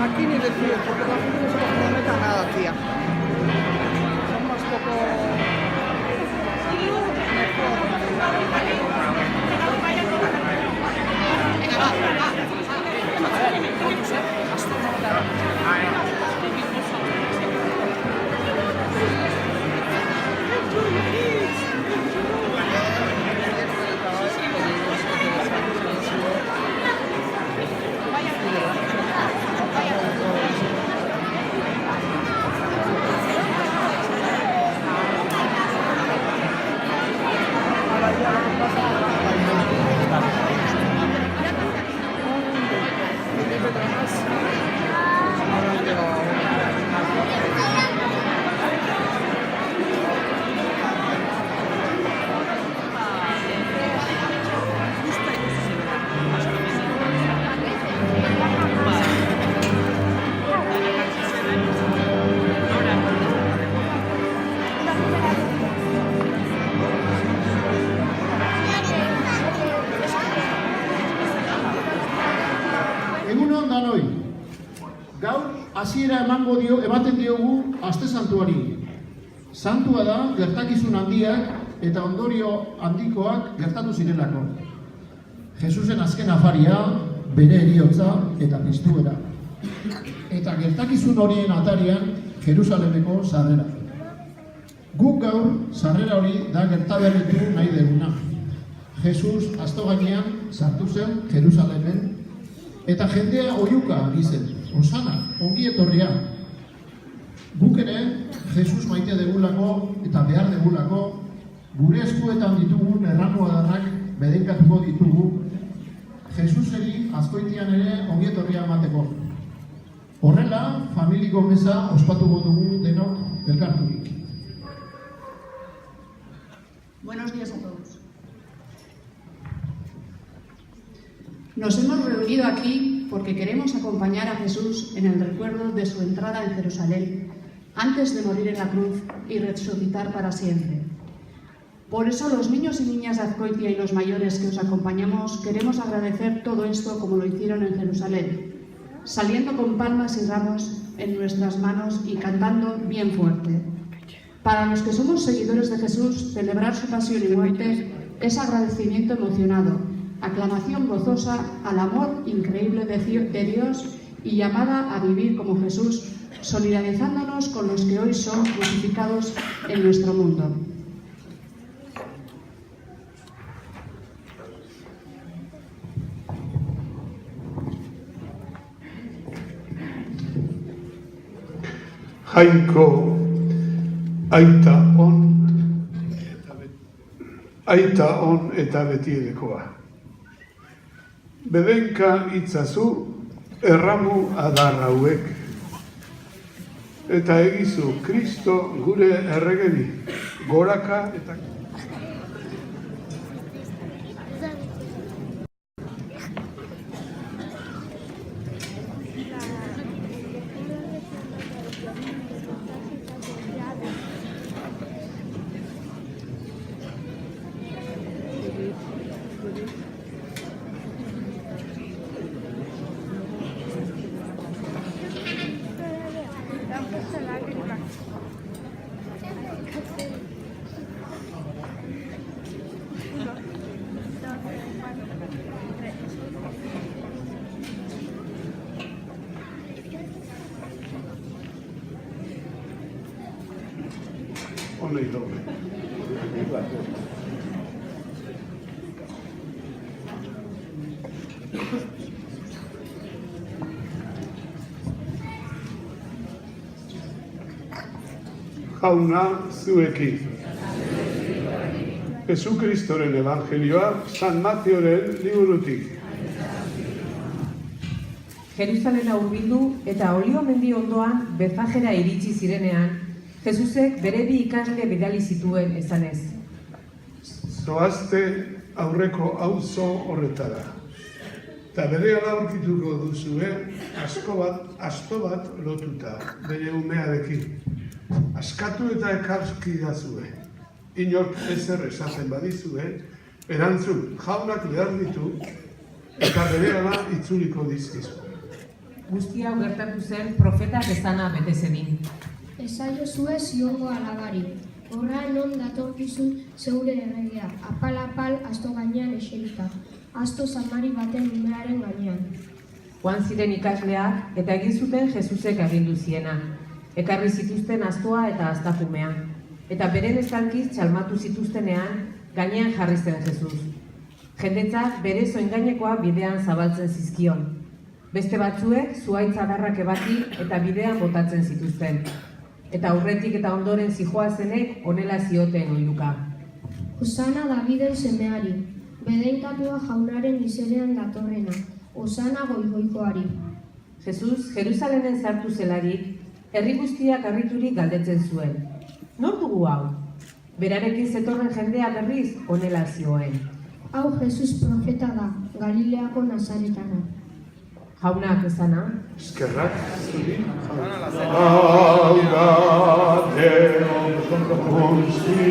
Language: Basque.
Aquí ni decir, porque tampoco no se comprometa nada, tía. Son más poco... Gaur hasiera ematen diogu Aste Santuari. Santua da gertakizun handiak eta ondorio handikoak gertatu zirelako. Jesusen azken afaria, bere heriotza eta piztuera. Eta gertakizun horien atarian Jerusalemeko sarrera. Guk gaur sarrera hori da gertaberritu nahi deguna. Jesus asto gainean sartu zen Jerusalemen eta jendea oihuka ari zen. Osana, ongi etorria. Guk ere, Jesus maite degulako eta behar degulako, gure eskuetan ditugun erranu adarrak bedenkatuko ditugu, Jesuseri azkoitian ere ongi etorria emateko. Horrela, familiko meza ospatuko dugu denok elkarturik. Buenos días a todos. Nos hemos reunido aquí porque queremos acompañar a Jesús en el recuerdo de su entrada en Jerusalén, antes de morir en la cruz y resucitar para siempre. Por eso los niños y niñas de Azkoitia y los mayores que os acompañamos queremos agradecer todo esto como lo hicieron en Jerusalén, saliendo con palmas y ramos en nuestras manos y cantando bien fuerte. Para los que somos seguidores de Jesús, celebrar su pasión y muerte es agradecimiento emocionado, aclamación gozosa al amor increíble de Dios y llamada a vivir como Jesús, solidarizándonos con los que hoy son crucificados en nuestro mundo. Jainko aita on eta betiedekoa. Bedenka itzazu erramu adar hauek, eta egizu Kristo gure erregeri, goraka eta... nahi daude. Jauna zuekin. Jesukristoren Evangelioa San Mateoren liburutik. Jerusalena hurbildu eta Olio mendi ondoan Betfagera iritsi zirenean, Jesusek bere bi ikasle bidali zituen esanez. Zoazte aurreko auzo horretara. Eta berehala aurkituko duzue asto bat lotuta, bere umearekin. Askatu eta ekarski dazue. Inork ezer esaten badizue, erantzun jaunak behar ditu eta berehala itzuliko dizkizu. Guzti hau gertatu zen profetak esana bete zedin. Esaiozue ziongo alabari, horra non datorkizun zeure erregea, apal-apal asto gainean eserita, asto zamari baten umearen gainean. Joan ziren ikasleak eta egin zuten Jesusek agindu ziena. Ekarri zituzten astoa eta astakumea. Eta beren estalkiz txalmatu zituztenean, gainean jarri zen Jesus. Jendetzak bere zoingainekoa bidean zabaltzen zizkion. Beste batzuek zuhaitz adarrak ebaki eta bidean botatzen zituzten. Eta aurretik eta ondoren zihoazenek honela zioten oihuka. Osana Daviden semeari, bedeinkatua jaunaren izenean datorrena, osana goigoikoari. Jesus, Jerusalenen sartu zelarik, herri guztiak harriturik galdetzen zuen. Nor dugu hau? Berarekin zetorren jendea berriz honela zioen. Hau Jesus profeta da, Galileako Nazaretana. Jaunak esana, Eskerrak zuri jauna. Hau da Deo guzti